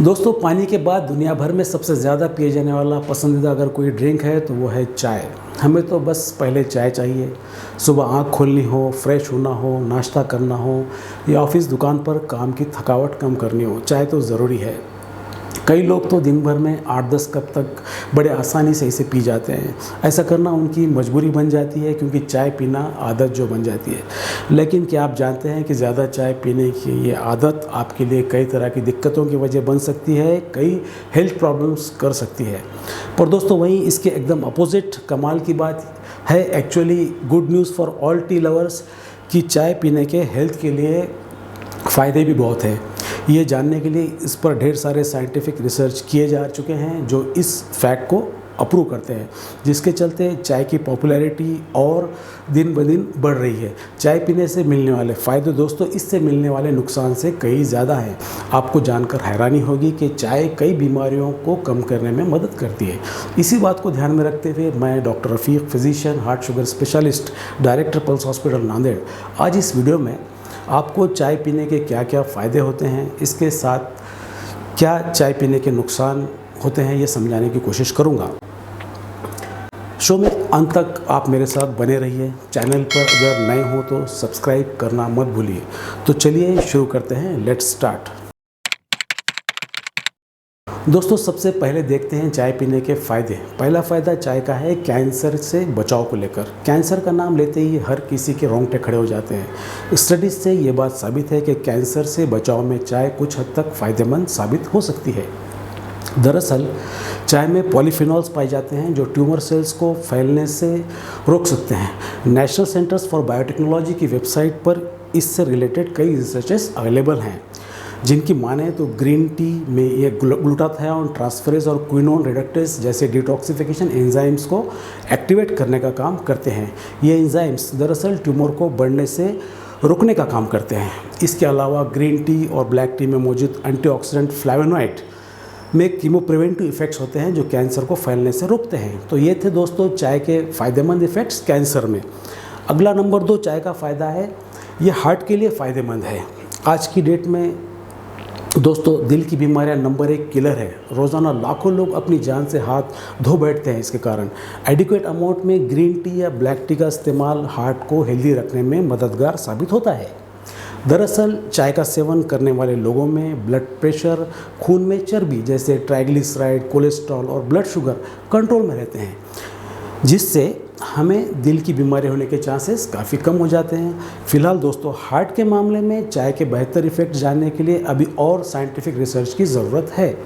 दोस्तों, पानी के बाद दुनिया भर में सबसे ज़्यादा पिए जाने वाला पसंदीदा अगर कोई ड्रिंक है तो वो है चाय। हमें तो बस पहले चाय चाहिए। सुबह आँख खोलनी हो, फ्रेश होना हो, नाश्ता करना हो या ऑफिस दुकान पर काम की थकावट कम करनी हो, चाय तो ज़रूरी है। कई लोग तो दिन भर में 8-10 कप तक बड़े आसानी से इसे पी जाते हैं। ऐसा करना उनकी मजबूरी बन जाती है क्योंकि चाय पीना आदत जो बन जाती है। लेकिन क्या आप जानते हैं कि ज़्यादा चाय पीने की ये आदत आपके लिए कई तरह की दिक्कतों की वजह बन सकती है, कई हेल्थ प्रॉब्लम्स कर सकती है। पर दोस्तों, वहीं इसके एकदम अपोजिट कमाल की बात है, actually good news for all T lovers, कि चाय पीने के हेल्थ के लिए फ़ायदे भी बहुत हैं। ये जानने के लिए इस पर ढेर सारे साइंटिफिक रिसर्च किए जा चुके हैं जो इस फैक्ट को अप्रूव करते हैं, जिसके चलते चाय की पॉपुलैरिटी और दिन ब दिन बढ़ रही है। चाय पीने से मिलने वाले फ़ायदे दोस्तों इससे मिलने वाले नुकसान से कई ज़्यादा हैं। आपको जानकर हैरानी होगी कि चाय कई बीमारियों को कम करने में मदद करती है। इसी बात को ध्यान में रखते हुए मैं doctor Rafiq, physician, heart sugar specialist, director pulse hospital Nanded, आज इस वीडियो में आपको चाय पीने के क्या क्या फ़ायदे होते हैं, इसके साथ क्या चाय पीने के नुकसान होते हैं, ये समझाने की कोशिश करूँगा। शो में अंत तक आप मेरे साथ बने रहिए। चैनल पर अगर नए हो तो सब्सक्राइब करना मत भूलिए। तो चलिए शुरू करते हैं, लेट्स स्टार्ट। दोस्तों, सबसे पहले देखते हैं चाय पीने के फ़ायदे। पहला फ़ायदा चाय का है कैंसर से बचाव को लेकर। कैंसर का नाम लेते ही हर किसी के रोंगटे खड़े हो जाते हैं। स्टडीज़ से ये बात साबित है कि कैंसर से बचाव में चाय कुछ हद तक फ़ायदेमंद साबित हो सकती है। दरअसल चाय में पॉलीफिनॉल्स पाए जाते हैं जो ट्यूमर सेल्स को फैलने से रोक सकते हैं। नेशनल सेंटर्स फॉर बायोटेक्नोलॉजी की वेबसाइट पर इससे रिलेटेड कई रिसर्चेस अवेलेबल हैं, जिनकी माने तो ग्रीन टी में ये ग्लूटाथायोन ट्रांसफरेज और क्विनोन रिडक्टेस जैसे डिटॉक्सिफिकेशन एंजाइम्स को एक्टिवेट करने का काम करते हैं। ये एंजाइम्स दरअसल ट्यूमर को बढ़ने से रोकने का काम करते हैं। इसके अलावा ग्रीन टी और ब्लैक टी में मौजूद एंटीऑक्सीडेंट फ्लेवोनॉइड में कीमोप्रिवेंटिव इफेक्ट्स होते हैं जो कैंसर को फैलने से रोकते हैं। तो ये थे दोस्तों चाय के फ़ायदेमंद इफ़ेक्ट्स कैंसर में। अगला नंबर 2 चाय का फ़ायदा है, ये हार्ट के लिए फ़ायदेमंद है। आज की डेट में दोस्तों दिल की बीमारियां नंबर 1 किलर है। रोज़ाना लाखों लोग अपनी जान से हाथ धो बैठते हैं इसके कारण। एडिक्वेट अमाउंट में ग्रीन टी या ब्लैक टी का इस्तेमाल हार्ट को हेल्दी रखने में मददगार साबित होता है। दरअसल चाय का सेवन करने वाले लोगों में ब्लड प्रेशर, खून में चर्बी जैसे ट्राइग्लिसराइड, कोलेस्ट्रॉल और ब्लड शुगर कंट्रोल में रहते हैं, जिससे हमें दिल की बीमारी होने के चांसेस काफ़ी कम हो जाते हैं। फिलहाल दोस्तों हार्ट के मामले में चाय के बेहतर इफ़ेक्ट जानने के लिए अभी और साइंटिफिक रिसर्च की ज़रूरत है।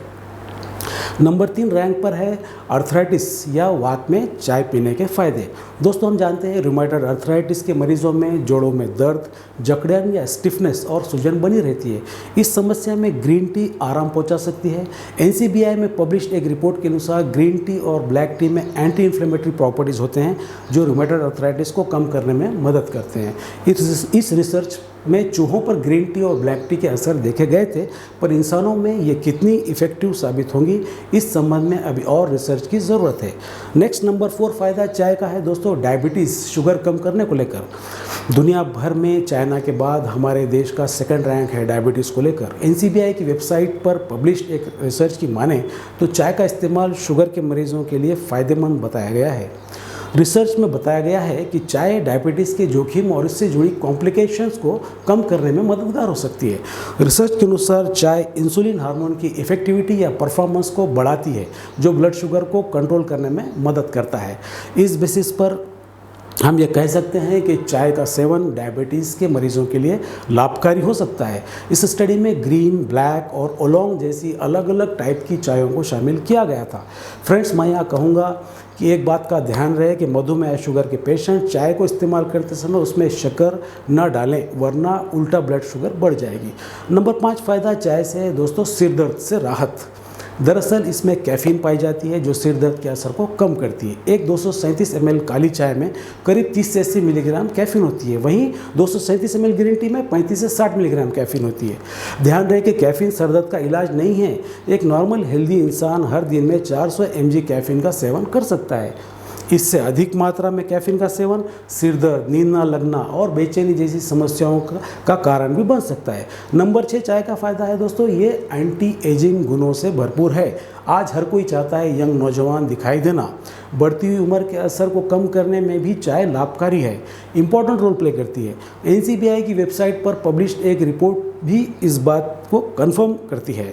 नंबर 3 रैंक पर है अर्थराइटिस या वात में चाय पीने के फ़ायदे। दोस्तों, हम जानते हैं रूमेटॉइड अर्थराइटिस के मरीजों में जोड़ों में दर्द, जकड़न या स्टिफनेस और सूजन बनी रहती है। इस समस्या में ग्रीन टी आराम पहुंचा सकती है। NCBI में पब्लिश्ड एक रिपोर्ट के अनुसार ग्रीन टी और ब्लैक टी में एंटी इन्फ्लेमेटरी प्रॉपर्टीज़ होते हैं जो रूमेटॉइड अर्थराइटिस को कम करने में मदद करते हैं। इस रिसर्च में चूहों पर ग्रीन टी और ब्लैक टी के असर देखे गए थे, पर इंसानों में ये कितनी इफ़ेक्टिव साबित होंगी इस संबंध में अभी और रिसर्च की ज़रूरत है। नेक्स्ट नंबर 4 फ़ायदा चाय का है दोस्तों डायबिटीज़, शुगर कम करने को लेकर। दुनिया भर में चाइना के बाद हमारे देश का 2nd रैंक है डायबिटीज़ को लेकर। NCBI की वेबसाइट पर पब्लिश्ड एक रिसर्च की माने तो चाय का इस्तेमाल शुगर के मरीजों के लिए फ़ायदेमंद बताया गया है। रिसर्च में बताया गया है कि चाय डायबिटीज़ के जोखिम और इससे जुड़ी कॉम्प्लिकेशंस को कम करने में मददगार हो सकती है। रिसर्च के अनुसार चाय इंसुलिन हार्मोन की इफेक्टिविटी या परफॉर्मेंस को बढ़ाती है, जो ब्लड शुगर को कंट्रोल करने में मदद करता है। इस बेसिस पर हम ये कह सकते हैं कि चाय का सेवन डायबिटीज़ के मरीजों के लिए लाभकारी हो सकता है। इस स्टडी में ग्रीन, ब्लैक और ओलोंग जैसी अलग अलग टाइप की चायों को शामिल किया गया था। फ्रेंड्स, मैं यहाँ कहूँगा कि एक बात का ध्यान रहे कि मधुमेह शुगर के पेशेंट चाय को इस्तेमाल करते समय उसमें शक्कर न डालें, वरना उल्टा ब्लड शुगर बढ़ जाएगी। नंबर 5 फ़ायदा चाय से है दोस्तों सिर दर्द से राहत। दरअसल इसमें कैफ़ीन पाई जाती है जो सिर दर्द के असर को कम करती है। एक 237 ml काली चाय में करीब 30 से 80 मिलीग्राम कैफ़ीन होती है, वहीं 237 ml ग्रीन टी में 35 से 60 मिलीग्राम कैफ़ीन होती है। ध्यान रहे कि कैफ़ीन सर दर्द का इलाज नहीं है। एक नॉर्मल हेल्दी इंसान हर दिन में 400 mg कैफ़ीन का सेवन कर सकता है। इससे अधिक मात्रा में कैफीन का सेवन सिर दर्द, नींद ना लगना और बेचैनी जैसी समस्याओं का कारण भी बन सकता है। नंबर 6 चाय का फ़ायदा है दोस्तों, ये एंटी एजिंग गुणों से भरपूर है। आज हर कोई चाहता है यंग नौजवान दिखाई देना। बढ़ती हुई उम्र के असर को कम करने में भी चाय लाभकारी है, इंपॉर्टेंट रोल प्ले करती है। NCBI की वेबसाइट पर पब्लिश्ड एक रिपोर्ट भी इस बात को कंफर्म करती है।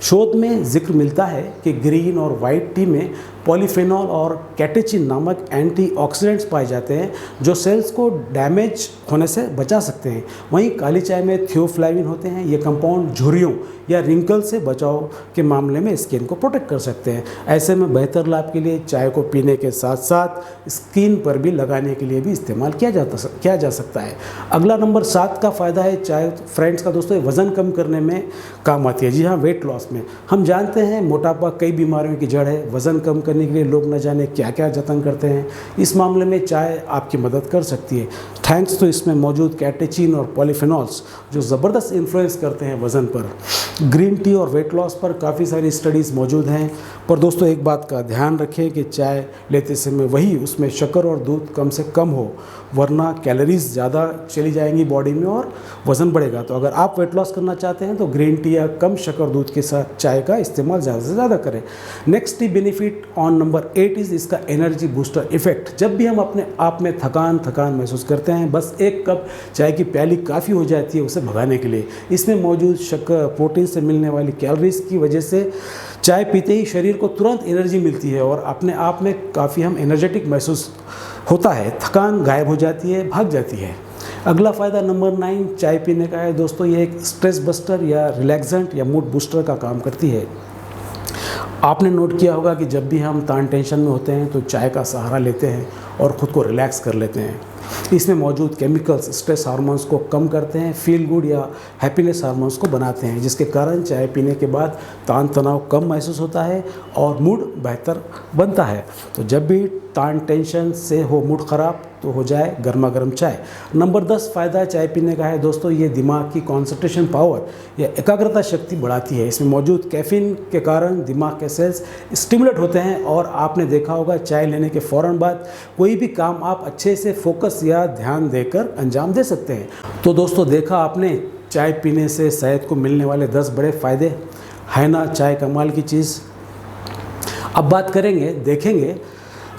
शोध में जिक्र मिलता है कि ग्रीन और वाइट टी में पॉलीफेनॉल और कैटेचिन नामक एंटीऑक्सीडेंट्स पाए जाते हैं जो सेल्स को डैमेज होने से बचा सकते हैं। वहीं काली चाय में थियोफ्लाविन होते हैं। ये कंपाउंड झुर्रियों या रिंकल से बचाव के मामले में स्किन को प्रोटेक्ट कर सकते हैं। ऐसे में बेहतर लाभ के लिए चाय को पीने के साथ साथ स्किन पर भी लगाने के लिए भी इस्तेमाल किया जा सकता है। अगला नंबर 7 का फ़ायदा है चाय फ्रेंड्स का दोस्तों, वज़न कम करने में काम आती है। जी हाँ, वेट लॉस में हम जानते हैं मोटापा कई बीमारियों की जड़ है। वज़न कम करने के लिए लोग न जाने क्या क्या जतन करते हैं। इस मामले में चाय आपकी मदद कर सकती है, थैंक्स तो इसमें मौजूद कैटेचिन और पॉलीफेनॉल्स जो ज़बरदस्त इन्फ्लुएंस करते हैं वज़न पर। ग्रीन टी और वेट लॉस पर काफ़ी सारी स्टडीज़ मौजूद हैं। पर दोस्तों एक बात का ध्यान रखें कि चाय लेते समय वही उसमें शक्कर और दूध कम से कम हो, वरना कैलोरीज ज़्यादा चली जाएंगी बॉडी में और वज़न बढ़ेगा। तो अगर आप वेट लॉस करना चाहते हैं तो ग्रीन टी या कम शक्कर दूध के साथ चाय का इस्तेमाल ज़्यादा से ज़्यादा करें। Next T benefit on number 8 is इसका एनर्जी बूस्टर इफेक्ट। जब भी हम अपने आप में थकान महसूस करते हैं, बस एक कप चाय की प्याली काफ़ी हो जाती है उसे भगाने के लिए। इसमें मौजूद शक्कर, प्रोटीन से मिलने वाली कैलोरीज की वजह से चाय पीते ही शरीर को तुरंत एनर्जी मिलती है और अपने आप में काफ़ी हम एनर्जेटिक महसूस होता है, थकान गायब हो जाती है, भाग जाती है। अगला फ़ायदा नंबर 9 चाय पीने का है दोस्तों, ये एक स्ट्रेस बस्टर या रिलैक्सेंट या मूड बूस्टर का काम करती है। आपने नोट किया होगा कि जब भी हम तान टेंशन में होते हैं तो चाय का सहारा लेते हैं और ख़ुद को रिलैक्स कर लेते हैं। इसमें मौजूद केमिकल्स स्ट्रेस हार्मोन्स को कम करते हैं, फील गुड या हैप्पीनेस हार्मोन्स को बनाते हैं, जिसके कारण चाय पीने के बाद तान तनाव कम महसूस होता है और मूड बेहतर बनता है। तो जब भी तान टेंशन से हो मूड ख़राब तो हो जाए गर्मा गर्म चाय। नंबर 10 फ़ायदा चाय पीने का है दोस्तों, ये दिमाग की कंसंट्रेशन पावर या एकाग्रता शक्ति बढ़ाती है। इसमें मौजूद कैफीन के कारण दिमाग के सेल्स स्टिमुलेट होते हैं और आपने देखा होगा चाय लेने के फ़ौरन बाद कोई भी काम आप अच्छे से फोकस या ध्यान देकर अंजाम दे सकते हैं। तो दोस्तों देखा आपने चाय पीने से सेहत को मिलने वाले 10 बड़े फ़ायदे, है ना चाय कमाल की चीज़। अब बात करेंगे, देखेंगे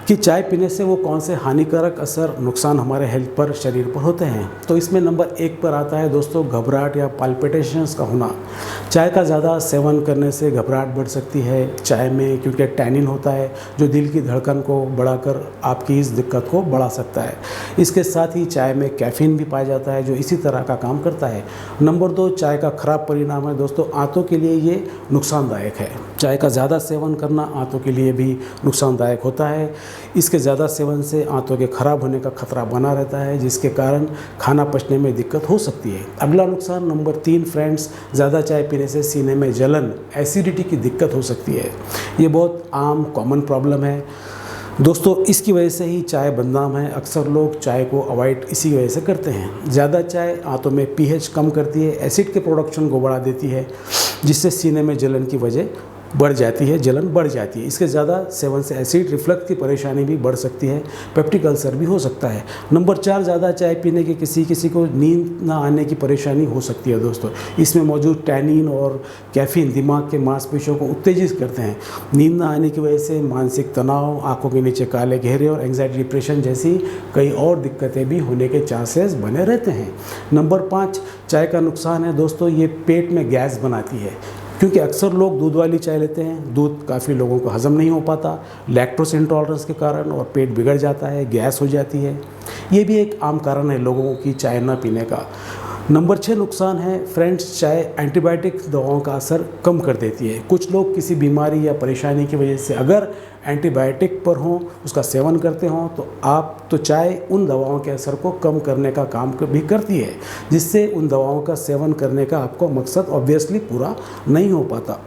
कि चाय पीने से वो कौन से हानिकारक असर, नुकसान हमारे हेल्थ पर, शरीर पर होते हैं। तो इसमें नंबर 1 पर आता है दोस्तों घबराहट या पाल्पिटेशंस का होना। चाय का ज़्यादा सेवन करने से घबराहट बढ़ सकती है चाय में, क्योंकि टैनिन होता है जो दिल की धड़कन को बढ़ाकर आपकी इस दिक्कत को बढ़ा सकता है। इसके साथ ही चाय में कैफीन भी पाया जाता है जो इसी तरह का काम करता है। नंबर 2 चाय का ख़राब परिणाम है दोस्तों, आंतों के लिए ये नुकसानदायक है। चाय का ज़्यादा सेवन करना आंतों के लिए भी नुकसानदायक होता है। इसके ज़्यादा सेवन से आंतों के खराब होने का खतरा बना रहता है, जिसके कारण खाना पचने में दिक्कत हो सकती है। अगला नुकसान नंबर 3 फ्रेंड्स, ज़्यादा चाय पीने से सीने में जलन, एसिडिटी की दिक्कत हो सकती है। ये बहुत आम कॉमन प्रॉब्लम है दोस्तों, इसकी वजह से ही चाय बदनाम है। अक्सर लोग चाय को अवॉइड इसी वजह से करते हैं। ज़्यादा चाय आंतों में pH कम करती है, एसिड के प्रोडक्शन को बढ़ा देती है, जिससे सीने में जलन की वजह बढ़ जाती है, जलन बढ़ जाती है। इसके ज़्यादा सेवन से एसिड रिफ्लक्स की परेशानी भी बढ़ सकती है, पेप्टिक अल्सर भी हो सकता है। नंबर 4 ज़्यादा चाय पीने के किसी को नींद ना आने की परेशानी हो सकती है दोस्तों। इसमें मौजूद टैनिन और कैफीन दिमाग के मांसपेशियों को उत्तेजित करते हैं। नींद ना आने की वजह से मानसिक तनाव, आंखों के नीचे काले घेरे और एंग्जाइटी, डिप्रेशन जैसी कई और दिक्कतें भी होने के चांसेस बने रहते हैं। नंबर 5 चाय का नुकसान है दोस्तों, ये पेट में गैस बनाती है, क्योंकि अक्सर लोग दूध वाली चाय लेते हैं। दूध काफ़ी लोगों को हजम नहीं हो पाता लैक्टोज इंटॉलरेंस के कारण, और पेट बिगड़ जाता है, गैस हो जाती है। ये भी एक आम कारण है लोगों की चाय न पीने का। नंबर 6 नुकसान है फ्रेंड्स, चाय एंटीबायोटिक दवाओं का असर कम कर देती है। कुछ लोग किसी बीमारी या परेशानी की वजह से अगर एंटीबायोटिक पर हों, उसका सेवन करते हों, तो चाय उन दवाओं के असर को कम करने का काम भी करती है, जिससे उन दवाओं का सेवन करने का आपको मकसद ऑब्वियसली पूरा नहीं हो पाता।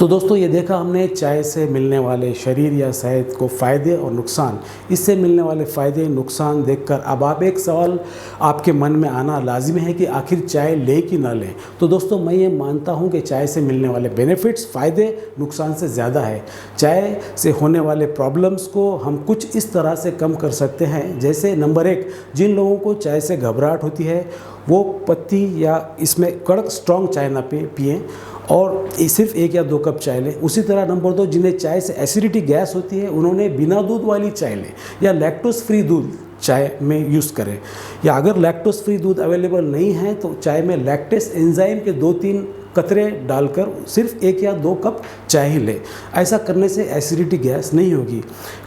तो दोस्तों ये देखा हमने चाय से मिलने वाले शरीर या सेहत को फ़ायदे और नुकसान। इससे मिलने वाले फ़ायदे नुकसान देखकर अब आप एक सवाल आपके मन में आना लाजिमी है कि आखिर चाय लें कि ना लें। तो दोस्तों मैं ये मानता हूँ कि चाय से मिलने वाले बेनिफिट्स फ़ायदे नुकसान से ज़्यादा है। चाय से होने वाले प्रॉब्लम्स को हम कुछ इस तरह से कम कर सकते हैं, जैसे नंबर 1, जिन लोगों को चाय से घबराहट होती है वो पत्ती या इसमें कड़क स्ट्रॉन्ग चाय ना पिएँ और सिर्फ 1 या 2 कप चाय लें। उसी तरह नंबर 2, जिन्हें चाय से एसिडिटी गैस होती है उन्होंने बिना दूध वाली चाय लें या लैक्टोज फ्री दूध चाय में यूज़ करें, या अगर लैक्टोज फ्री दूध अवेलेबल नहीं है तो चाय में लैक्टेस एंजाइम के 2-3 कतरे डालकर सिर्फ 1 या 2 कप चाय ही ले। ऐसा करने से एसिडिटी गैस नहीं होगी।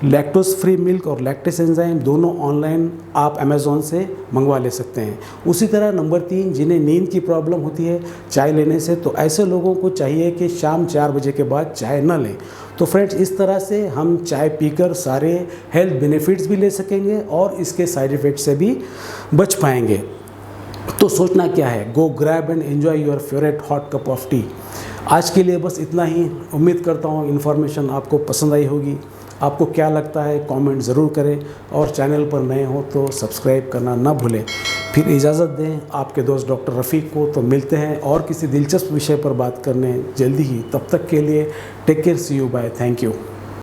लैक्टोज फ्री मिल्क और लैक्टेस एंजाइम दोनों ऑनलाइन आप अमेज़ॉन से मंगवा ले सकते हैं। उसी तरह नंबर 3, जिन्हें नींद की प्रॉब्लम होती है चाय लेने से, तो ऐसे लोगों को चाहिए कि शाम 4 बजे के बाद चाय न लें। तो फ्रेंड्स, इस तरह से हम चाय पीकर सारे हेल्थ बेनिफिट्स भी ले सकेंगे और इसके साइड इफ़ेक्ट से भी बच पाएंगे। तो सोचना क्या है, गो grab and enjoy your favourite hot cup of T. आज के लिए बस इतना ही। उम्मीद करता हूँ इन्फॉर्मेशन आपको पसंद आई होगी। आपको क्या लगता है कमेंट ज़रूर करें और चैनल पर नए हो तो सब्सक्राइब करना ना भूलें। फिर इजाज़त दें आपके दोस्त डॉक्टर रफ़ीक को। तो मिलते हैं और किसी दिलचस्प विषय पर बात करने जल्दी ही। तब तक के लिए take care, see you, bye, thank you.